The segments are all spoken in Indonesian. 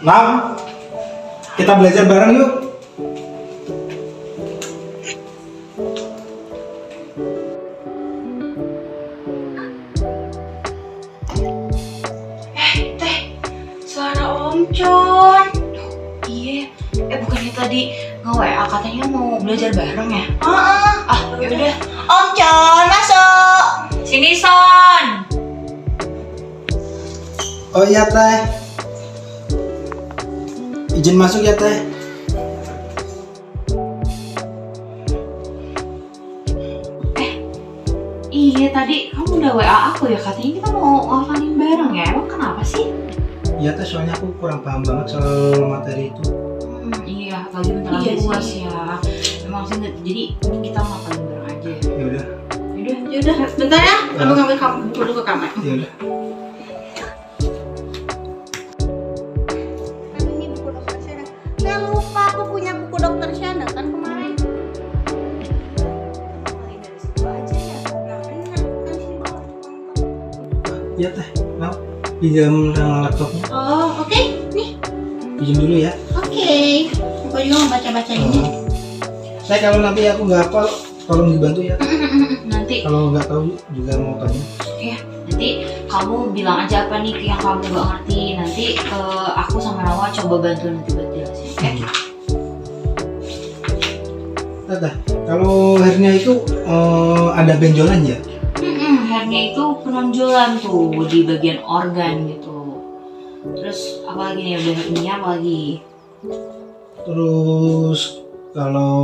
Mam, kita belajar bareng yuk. Teh, suara Om Con. Iya, bukannya tadi nge-WA katanya mau belajar bareng ya? Yaudah. Om Con, masuk. Sini Son. Oh iya Teh. Izin masuk ya Teh. Iya tadi kamu udah WA aku ya, katanya kita mau hafalin bareng ya. Emang kenapa sih? Iya Teh, soalnya aku kurang paham banget soal materi itu. Iya, lagi bentar lagi Iya sih. UAS ya. Memang sih jadi kita hafalin bareng aja ya. Ya udah. Yaudah, bentar ya. Abang ngambil kamu dulu ke kamar. Ya udah. Kan ini buku dokter Shana. Saya lupa aku punya buku dokter Shana kan kemarin. Mulai dari situ aja ya. Nah, kan sini bawa. Iya Teh. Mau pinjam laptopnya? Oh, oke. Nih. Pinjam dulu ya. Oke. Aku juga mau baca-baca ini. Teh, kalau nanti aku nggak hafal, tolong dibantu ya. Nanti Kalau nggak tahu juga mau tanya. ya, nanti kamu bilang aja apa nih yang kamu gak ngerti. Nanti aku sama Rawa coba bantu nanti buat jelasin. Oke? Teh, kalau hernia itu ada benjolan ya? Hernia itu penonjolan tuh di bagian organ gitu. Terus apa lagi nih, udah hernia apa lagi? Terus kalau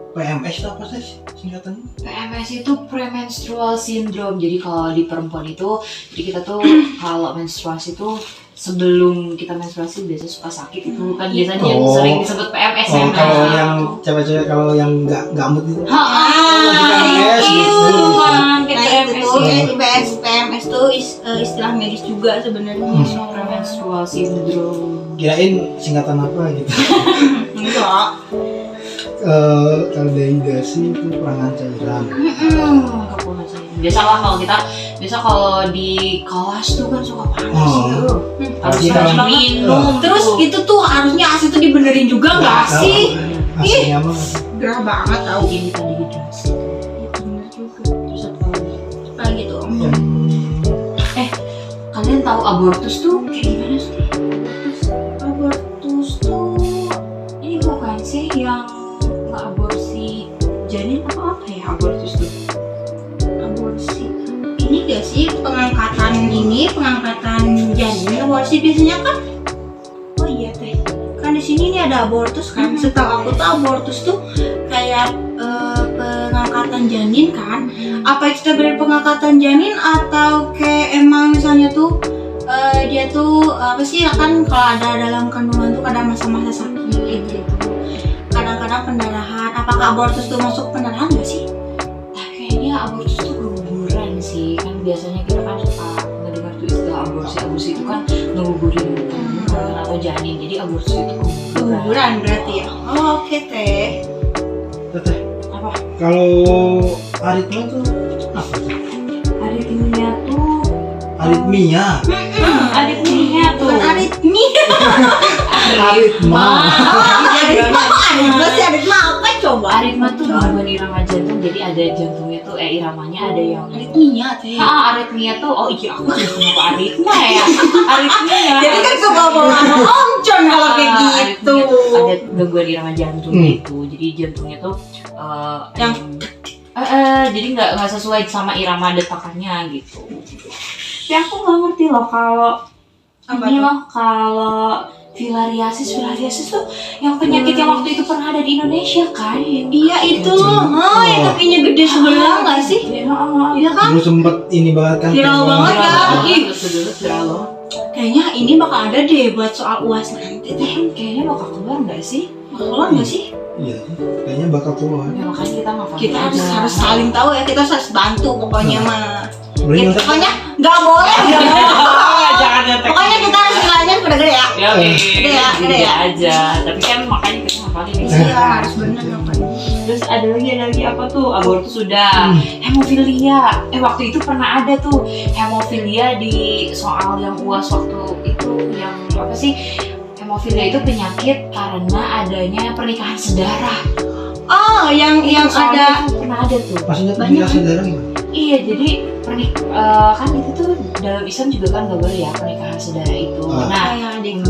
PMS itu apa sih singkatannya? PMS itu premenstrual syndrome. Jadi kalau di perempuan itu, jadi kita tuh kalau menstruasi tuh sebelum kita menstruasi biasanya suka sakit itu kan biasanya Oh. sering disebut PMS ya. Kalau yang cewek-cewek kalau yang nggak mood itu. PMS gitu. itu kan Nah, kayak itu PMS tuh PMS tuh istilah medis juga sebenarnya. premenstrual syndrome. Kirain singkatan apa gitu. Enggak. Kalau dehidrasi itu kurangan cairan. Biasalah kalau kita kalau di kelas tuh kan suka panas ya. Harus Apalagi kalau- minum. Terus itu tuh harusnya AC tuh dibenerin juga nggak sih? Hasilnya mah Gerah banget tau. Ini tadi dehidrasi. Bener juga. Terus apa lagi? Kayak gitu. yang Kalian tahu abortus tuh kayak gimana sih? Abortus tuh Ini bukan sih yang nggak aborsi janin apa ya abortus tuh? aborsi. Ini gak sih pengangkatan janin aborsi biasanya kan? Oh iya teh. Kan di sini ini ada abortus kan. Setahu aku tuh abortus tuh kayak pengangkatan janin kan. Apa itu sebenarnya pengangkatan janin atau kayak emang misalnya tuh dia tuh apa sih kan kalau ada dalam kandungan tuh kadang masa-masa sakit gitu. Kadang-kadang pendarahan. Apakah abortus tuh masuk pendarahan gak sih? Nah, kayaknya abortus tuh keguguran sih. Kan biasanya kita kan suka ngedengar tuh istilah aborsi itu kan ngegugurin kandungan atau janin. Jadi abortus itu Keguguran berarti ya. Oh, oke teh. Teh, Apa? kalau aritma itu apa sih? Aritmia tuh Aritmia. aritmia tuh. Bukan aritmia. Aritma. Aritma kok aritma sih? Aritma apa coba? Aritma tuh gangguan irama jantung. Jadi ada jantungnya tuh iramanya ada yang Aritmia teh. aritmia tuh iya aku jadi kenapa aritma ya. Aritmia. Jadi kan kebawa Om Con kalau kayak gitu. Aritmia tuh ada gangguan irama jantung gitu. Jadi jantungnya tuh Yang jadi nggak sesuai sama irama detakannya gitu. Tapi aku nggak ngerti loh kalau Apa ini tuh? loh kalau filariasis tuh yang penyakit yang waktu itu pernah ada di Indonesia kan? Iya itu loh, yang kakinya gede sebelah nggak sih? Iya kan? Dulu sempet ini banget kan. Viral banget kan? Ih. Dulu viral loh. Kayaknya ini bakal ada deh buat soal UAS nanti teh. Kayaknya bakal keluar nggak sih? Bakalan nggak sih? Iya, kayaknya bakal keluar. Ya makanya kita ngafalin Kita aja. harus saling tahu ya, kita harus bantu pokoknya mah. Boleh Ya, nggak? pokoknya nggak boleh. Jangan ngetek. Pokoknya kita harus nilainya udah gede ya. Ya oke. Gede ya, gede ya. aja. Tapi kan makanya kita ngafalin ini. Iya harus bener ngapain. Terus ada lagi apa tuh? Abortus sudah. Hemofilia. Waktu itu pernah ada tuh hemofilia di soal yang UAS waktu itu yang apa sih? hemofilia itu penyakit karena adanya pernikahan sedara. Oh, yang Soalnya ada itu pernah ada tuh. Maksudnya Banyak. pernikahan darah gimana? Iya, jadi kan itu tuh dalam Islam juga kan gak boleh ya pernikahan saudara itu. Ah. Nah, kayak adik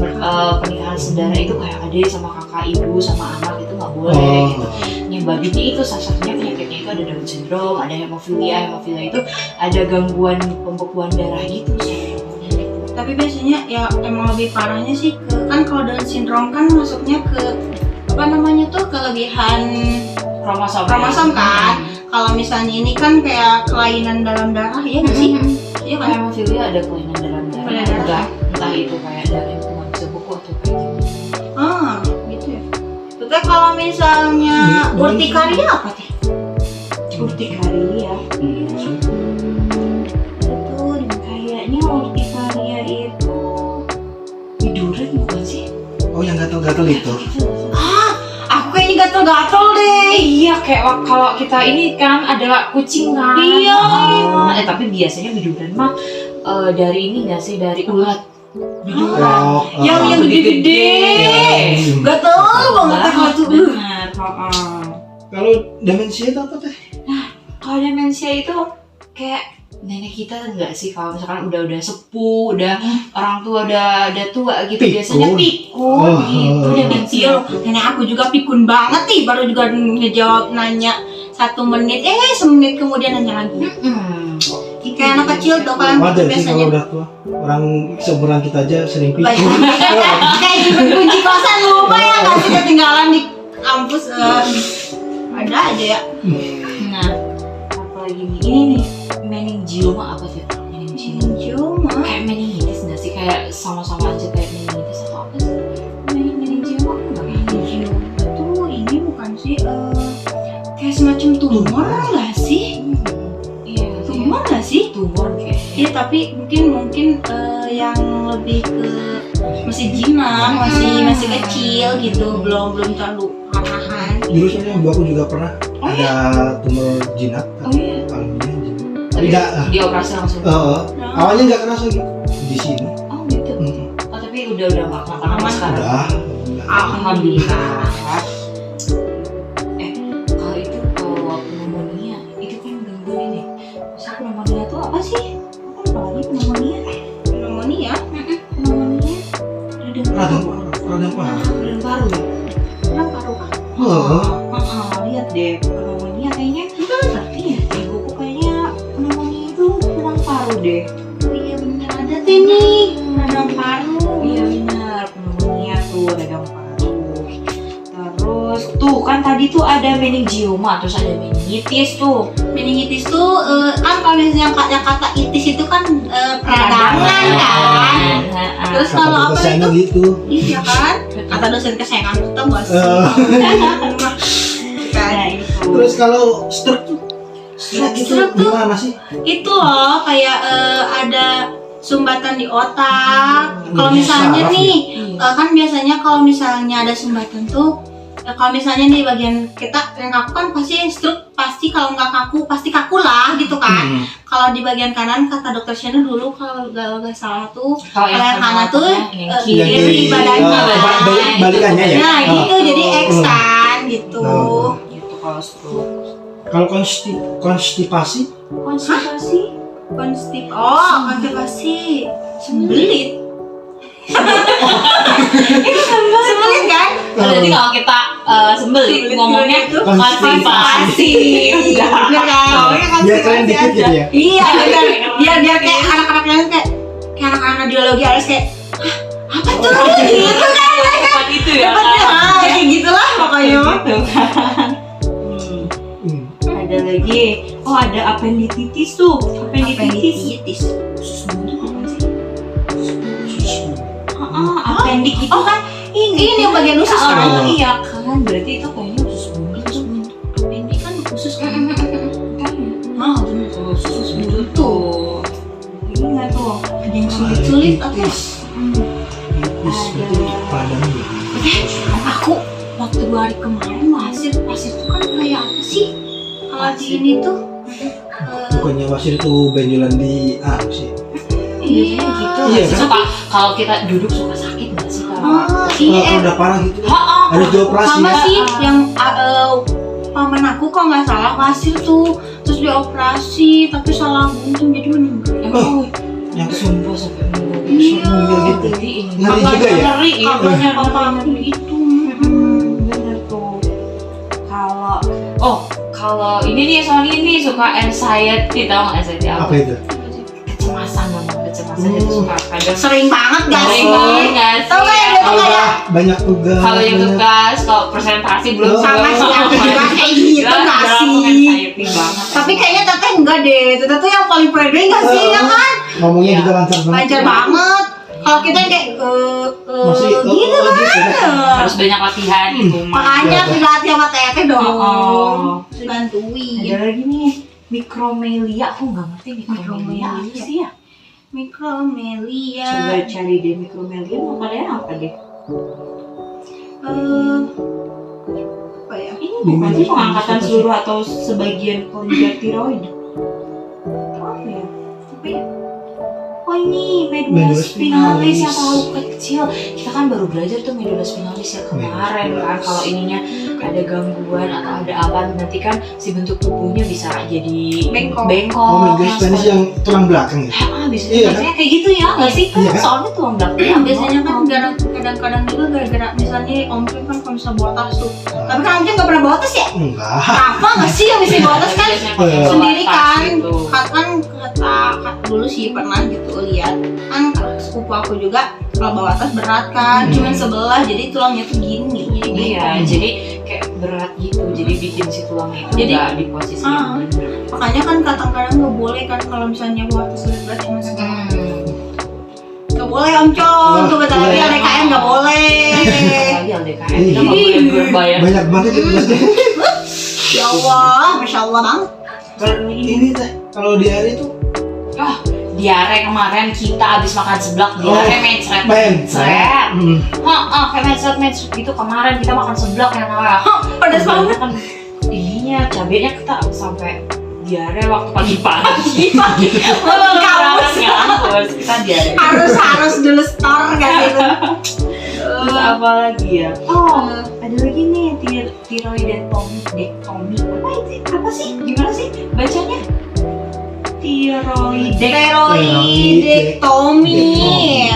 pernikahan saudara itu kayak adik sama kakak, ibu sama anak itu nggak boleh gitu. Nyebabinnya itu salah satunya penyakitnya itu ada Down syndrome, ada hemofilia. Hemofilia itu ada gangguan pembekuan darah gitu sih. Tapi biasanya ya emang lebih parahnya sih kan kalau Down syndrome kan masuknya ke apa namanya tuh kelebihan Kromosom kan. Kalau misalnya ini kan kayak kelainan dalam darah ya nggak sih? Iya kan? Hemofilia ada kelainan dalam darah. Kelainan darah. Enggak, entah itu kayak dari lingkungan sebuku atau kayak gimana. Ah, gitu ya. Terus kalau misalnya urtikaria apa teh? Urtikaria. Itu kayaknya urtikaria itu biduran bukan sih? Oh, yang gatal-gatal itu. Aku kayaknya gatel-gatel deh. Iya, kayak kalau kita ini kan ada kucing kan. Iya. Tapi biasanya biduran mah dari ini nggak sih, dari ulat. Biduran. Oh, Yang gede-gede. Gatel banget kalau tuh. Benar. Kalau demensia itu apa teh? Kalau demensia itu kayak nenek kita enggak sih, kalau misalkan udah sepuh, udah orang tua udah tua gitu, Pikun. biasanya pikun Oh. gitu demensia. Nenek aku juga pikun banget nih, baru juga ngejawab nanya 1 menit, semenit kemudian nanya lagi. Kayak anak kecil tuh kan Wajar sih biasanya. kalau udah tua. Orang seumuran kita aja sering pikun. Kayak jemput kunci kosan lupa ya nggak sih ketinggalan di kampus. Ada aja ya. Nah, apalagi nih, ini nih meningioma apa sih? Cuma Kayak meningitis nggak sih? Kayak sama-sama aja kayak meningitis atau apa sih? Meningioma enggak? itu ini bukan sih kayak semacam tumor nggak sih? Iya, Tumor nggak sih? tumor kayak. Iya tapi mungkin yang lebih ke masih jinak, masih kecil gitu, belum terlalu parah. Dulu soalnya ibu aku juga pernah ada tumor jinak. Oh iya. Alaminya jinak. Tapi nggak. Dia operasi langsung. Awalnya nggak kerasa gitu di sini. Oh gitu. Oh tapi udah nggak kenapa-napa sekarang. Udah. Alhamdulillah. Kalau itu kalau pneumonia itu kan gangguan ini. Masa pneumonia tuh apa sih? Apa lagi pneumonia? Pneumonia? Pneumonia. Radang paru. Radang paru ya. Kenapa paru? Lihat deh pneumonia kayaknya ngerti ya. Ibuku kayaknya pneumonia itu radang paru deh. Oh iya bener ada tuh nih radang paru. Iya benar, pneumonia tuh radang paru. Terus tuh kan tadi tuh ada meningioma, terus ada meningitis tuh. Meningitis tuh kan kalau misalnya yang kata itis itu kan peradangan kan. Terus Kata kalau apa dosennya itu? gitu. Iya kan? Kata dosen kesayangan kita bos. Nah itu. Terus kalau stroke tuh, stroke itu Stroke tuh gimana sih? itu loh kayak ada sumbatan di otak. Kalau misalnya saraf nih kan biasanya kalau misalnya ada sumbatan tuh kalau misalnya nih bagian kita yang kaku kan pasti stroke, pasti kalau nggak kaku pasti kaku lah gitu kan. Kalau di bagian kanan kata dokter Shana dulu kalau nggak salah tuh Kalau yang kanan tuh Yang kiri badannya balikannya ya. nah gitu jadi X kan gitu. Gitu kalau stroke. Kalau konstipasi, Konstipasi sembelit. Sembelit kan? Berarti kalau kita sembelit ngomongnya tuh konstipasi. Udah. Bener kan? biar keren dikit gitu ya. Iya bener. Biar kayak anak-anak yang kayak anak-anak radiologi harus kayak apa tuh gitu kan? Cepat itu ya. Kayak gitulah pokoknya. Gitu kan. Ada lagi. Oh ada appendicitis tuh. Appendicitis. Usus buntu apa sih? Appendik itu kan Ini yang bagian usus kan? Iya kan. Berarti itu kayaknya usus buntu. Appendix kan usus kan? Usus buntu tuh. Ini nggak tuh. Ada yang sulit-sulit apa? Tipis berarti padang gitu. Aku waktu 2 hari kemarin wasir itu kan kayak apa sih? Kalau di ini tuh Bukannya wasir itu benjolan di sih. iya Gitu. Iya, Suka kalau kita duduk suka sakit nggak sih kalau Iya, udah parah gitu. Ha-ha. Harus dioperasi sama ya. sih yang paman aku kalau nggak salah kasir tuh terus dioperasi tapi salah buntung jadi meninggal. Emang Yang sumpah sampai meninggal. Iya. gitu. Jadi ini Ngeri juga ya? ngeri ya. Kabarnya papa aku gitu. Bener tuh. Kalau ini nih soalnya ini suka anxiety, tau nggak anxiety Apa apa? itu? Kecemasan memang kecemasan itu suka kadang Sering banget gak sering sih? banget nggak sih? Tau nggak yang dia tuh Kalau kayak banyak tugas. Kalau yang banyak- tugas, kalau presentasi belum Oh, sama sih aku juga kayak gitu nggak sih? anxiety banget. Tapi kayaknya teteh enggak deh, teteh tuh yang paling pede nggak sih ya kan? Ngomongnya Iya. juga lancar banget. Lancar banget. Kalau kita kayak Masih gitu kan. harus banyak latihan gitu. Makanya Iya, dilatih sama teteh dong. Oh. Dibantuin. Ada lagi nih mikromelia, aku nggak ngerti mikromelia Mikromelia. apa sih ya? Mikromelia. Coba cari deh mikromelia, mau kalian apa deh? Apa ya? Ini bukan sih pengangkatan seluruh atau sebagian kelenjar tiroid? Apa ya? Apa ya? Oh ini Medula medula spinalis yang spinalis. terlalu kecil. Kita kan baru belajar tuh medula spinalis ya kemarin kan. Kalau ininya ada gangguan atau ada apa, nanti kan si bentuk tubuhnya bisa jadi Bengkok. Oh, Medula spinalis yang tulang belakang ya? Biasanya, Iya, biasanya kayak gitu ya nggak sih? Iya. Soalnya tulang belakang. Biasanya kan kadang-kadang juga gara-gara misalnya Om Prim kan kalau bisa bawa tas tuh. Tapi kan Om Prim nggak pernah bawa tas ya? Enggak. Apa nggak sih yang bisa bawa tas kan? Biasanya pakai Iya. bawa Sendiri tas kan, gitu. kan kata dulu sih pernah gitu lihat kan sepupu aku juga kalau bawa tas berat kan, cuman sebelah jadi tulangnya tuh gini jadi Iya, gitu. jadi kayak berat gitu, jadi bikin si tulangnya itu Jadi- nggak di posisi yang benar. Makanya kan kadang-kadang nggak boleh kan kalau misalnya bawa tas lebih berat cuma sebelah. Nggak boleh Om Con, tuh bentar lagi Iya. LDKM nggak boleh. Lagi LDKM, kita nggak Iya. boleh berbayar. Banyak banget ya tugasnya. Ya Allah, Masya Allah banget. Kalau ini, Ini teh kalau di hari itu diare kemarin kita abis makan seblak, Oh, diare mencret. mencret. Kayak mencret gitu kemarin kita makan seblak yang awal. Pedas banget. Kan ininya cabenya kita sampai diare waktu pagi-pagi. Kamus. Ngampus, kita diare. Harus dulu store kan gitu. Terus apa lagi ya? Oh, ada lagi nih tiroidektomi. Apa sih? Gimana sih bacanya?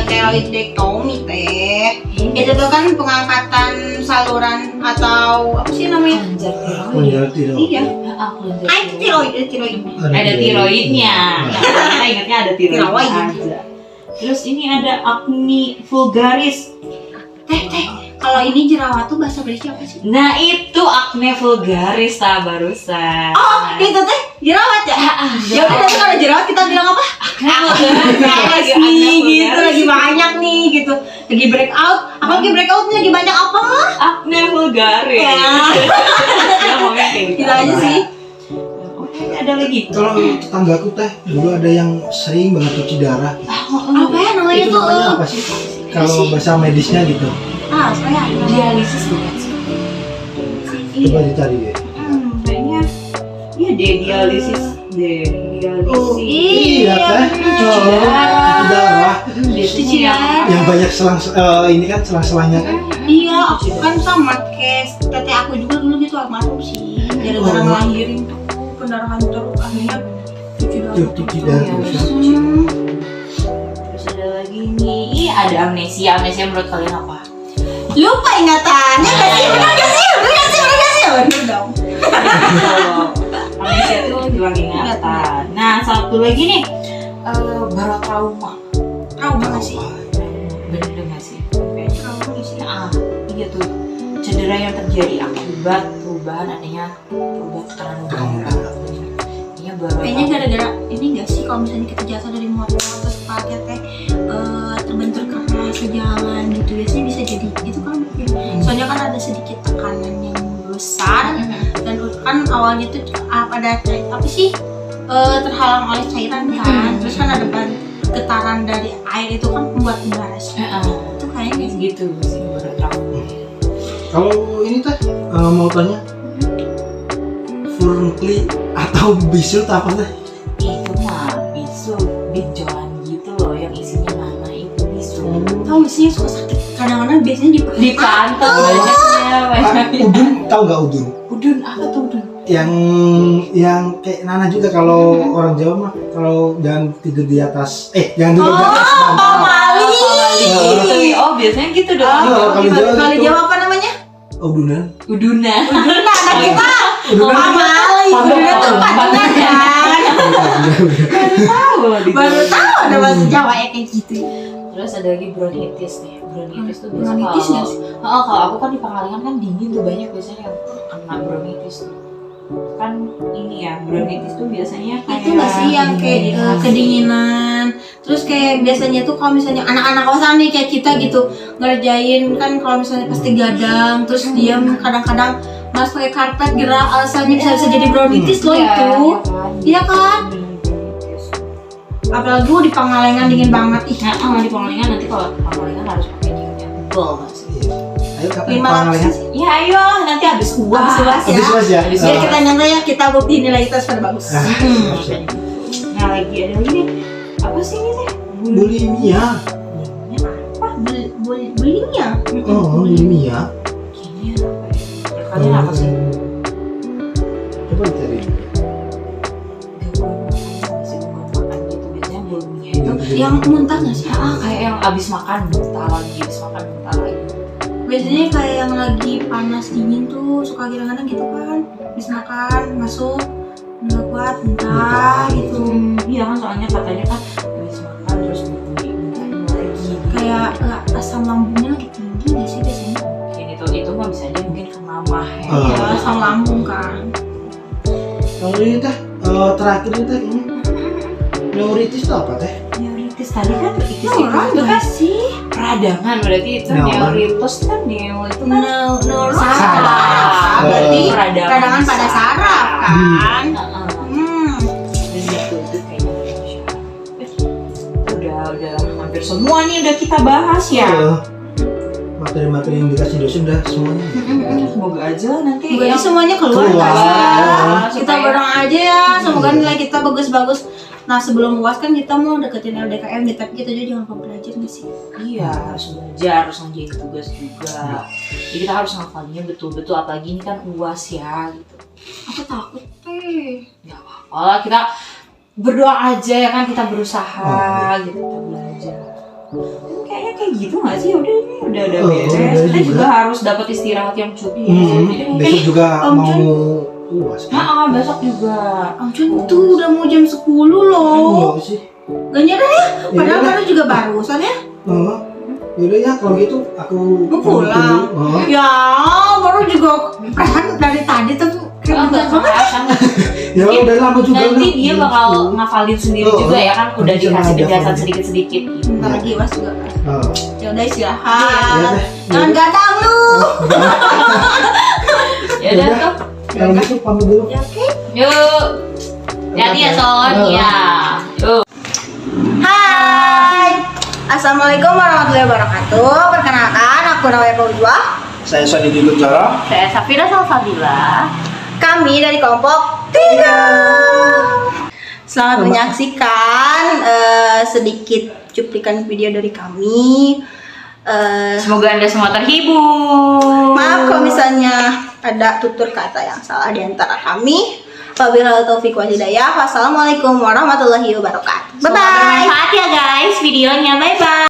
Teroidektomi teh. Itu tuh kan pengangkatan saluran atau apa sih namanya? Kelenjar tiroid. Kelenjar tiroid. Iya. Kelenjar Ah, itu tiroid. Ada tiroidnya. Nah, kita ingatnya ada tiroid Tiroid. aja. Terus ini ada acne vulgaris. Teh, kalau ini jerawat tuh bahasa Inggrisnya apa sih? Nah itu acne vulgaris barusan. Oh, itu teh jerawat ya? Ya udah nanti kalau jerawat kita bilang apa? Lagi gitu, lagi banyak nih gitu. Lagi breakout, apa lagi breakout nih lagi banyak apa? Acne vulgaris. Ya. Ya, ngomongnya kayak gitu. Gitu aja sih. Oke, ada lagi. Kalau tetanggaku teh dulu ada yang sering banget cuci darah. Apa ya namanya Itu tuh? namanya apa sih? Kalau bahasa medisnya gitu. Saya Dialisis bukan sih? Coba dicari ya. Kayaknya iya deh dialisis deh. Oh, Dialisis. Iya teh. Cuci Oh, darah. cuci darah. Cuci darah. Yang banyak ini kan selang-selangnya kan. Iya, aku kan sama kayak teteh aku juga dulu gitu almarhum sih. Gara-gara Oh. ngelahirin tuh pendarahan terus akhirnya cuci darah. Cuci darah terus ya. Terus ada lagi nih, ada amnesia. Amnesia menurut kalian apa? Lupa ingatannya nggak sih? Bener nggak sih? Bener dong. Amnesia itu hilang ingatan. Nah, satu lagi nih, barotrauma. Trauma nggak sih? Bener nggak sih? Trauma nggak sih? Iya tuh, cedera yang terjadi akibat perubahan adanya perubahan tekanan udara. Iya Kayaknya gara-gara ini nggak sih kalau misalnya kita jatuh dari motor terus kepala teh terbentur karena sejalan gitu biasanya bisa jadi itu kan mungkin. Soalnya kan ada sedikit tekanan yang besar dan kan awalnya tuh pada apa sih terhalang oleh cairan kan terus kan ada getaran dari air itu kan membuat udara itu kayaknya sih. gitu sih barotrauma. Kalau ini teh mau tanya furnkli atau bisul tak apa teh? Itu mah bisul, bijolan gitu loh yang isinya nama itu bisul. Tahu sih suka sakit kadang-kadang biasanya Di kantor banyaknya. Udun, tahu nggak udun? Udun apa tuh udun? Yang kayak Nana juga kalau orang Jawa mah kalau jangan tidur di atas jangan duduk di atas bantal. Pamali. Oh biasanya gitu dong. kalau Jawa Kalau gitu. Jawa apa namanya? Udunan. Uduna. Udun anak kita. Udunan. Pamali. Udunan tuh patungan kan. Baru tahu ada bahasa Jawa ya kayak gitu. Terus ada lagi bronkitis nih. Bronkitis tuh biasa Bronkitis nggak sih? kalau aku kan di Pangalengan kan dingin tuh banyak biasanya yang kena bronkitis tuh. Kan ini ya bronkitis tuh biasanya kayak Itu nggak sih yang kayak kedinginan. Terus kayak biasanya tuh kalau misalnya anak-anak kosan nih kayak kita gitu ngerjain kan kalau misalnya pasti gadang terus diam kadang-kadang mas pakai karpet gerak alasannya bisa jadi bronkitis loh itu. Iya kan? Apalagi di Pangalengan dingin banget ih. Nah, di Pangalengan nanti kalau Pangalengan harus pakai dingin yang tebal nggak sih? Ayo kapan 500 Pangalengan? sih. Ya ayo nanti habis uas. Habis uas ya. Habis uas ya. Biar kita nyangka ya kita bukti nilai kita sudah bagus. Siap. Nah lagi ada lagi nih apa sih ini teh? Bulimia. Apa? Bulimia? Oh, bulimia. Kayaknya apa ya? Ya, kalian apa sih? Coba dicari. Gangguan makan gitu biasanya bulimia itu Yang muntah nggak sih? kayak yang abis makan muntah lagi, abis makan muntah lagi. Biasanya kayak yang lagi panas dingin tuh suka kadang-kadang gitu kan. Habis makan masuk nggak kuat muntah gitu. Iya kan soalnya katanya kan abis makan terus muntah lagi. Kayak asam lambungnya lagi tinggi nggak sih biasanya? Mungkin itu mah bisa aja mungkin kena mah ya. Ya asam lambung kan. Kalau ini teh terakhir ini teh ini neuritis itu apa teh? Neuritis tadi kan itu Neuron itu kan sih? peradangan berarti itu Neuron. neuritis kan neo itu kan Neuron saraf. berarti Peradangan peradangan pada saraf kan? Dan itu kayaknya udah hampir semua nih udah kita bahas ya. Materi-materi yang dikasih dosen udah semuanya. Semoga aja nanti Semoga yang semuanya keluar Keluar. nggak sih? Supaya- Kita bareng aja ya, semoga nilai kita bagus-bagus. Nah sebelum UAS kan kita mau deketin LDKM, tapi kita juga jangan lupa belajar nggak sih? iya harus belajar, harus ngerjain tugas juga. Jadi kita harus ngafalinnya betul-betul apalagi ini kan UAS ya gitu. Aku takut Gak apa-apa kita berdoa aja ya kan kita berusaha gitu kita belajar. Kayaknya kayak gitu nggak sih? Udah ini udah beres. udah Kita juga. juga harus dapat istirahat yang cukup. Jadi mungkin Besok juga Om mau Jun. UAS kan? besok juga. Amcun tuh udah mau jam 10 loh. Enggak sih. Gak nyadar ya? Padahal Yaudah. baru juga barusan ya. Oh, yaudah ya kalau gitu aku Mau pulang. Oh. Ya baru juga kan dari tadi tuh kayak Enggak bentar banget. kan Ya udah lama juga. nanti udah. dia bakal ngafalin sendiri Oh, juga ya kan udah nanti dikasih sama penjelasan hafalin. sedikit-sedikit gitu. Bentar lagi UAS juga kan. Oh. Ya udah Ya istirahat. deh. Jangan gadang lu. Ya udah Yaudah. tuh. Kalau gitu pamit dulu. Ya oke. Yuk. Jadi ya Son, Oh. ya. Yuk. Hai. Assalamualaikum warahmatullahi wabarakatuh. Perkenalkan aku Nawaya Fauzwa. Saya Sony Duduk Jara. Saya Safira Salsabila. Kami dari kelompok 3. Selamat menyaksikan sedikit cuplikan video dari kami. Semoga Anda semua terhibur. Maaf kalau misalnya ada tutur kata yang salah di antara kami. Wabillahi taufiq wal hidayah. Wassalamualaikum warahmatullahi wabarakatuh. Bye Semoga bye. bermanfaat ya guys videonya. Bye bye.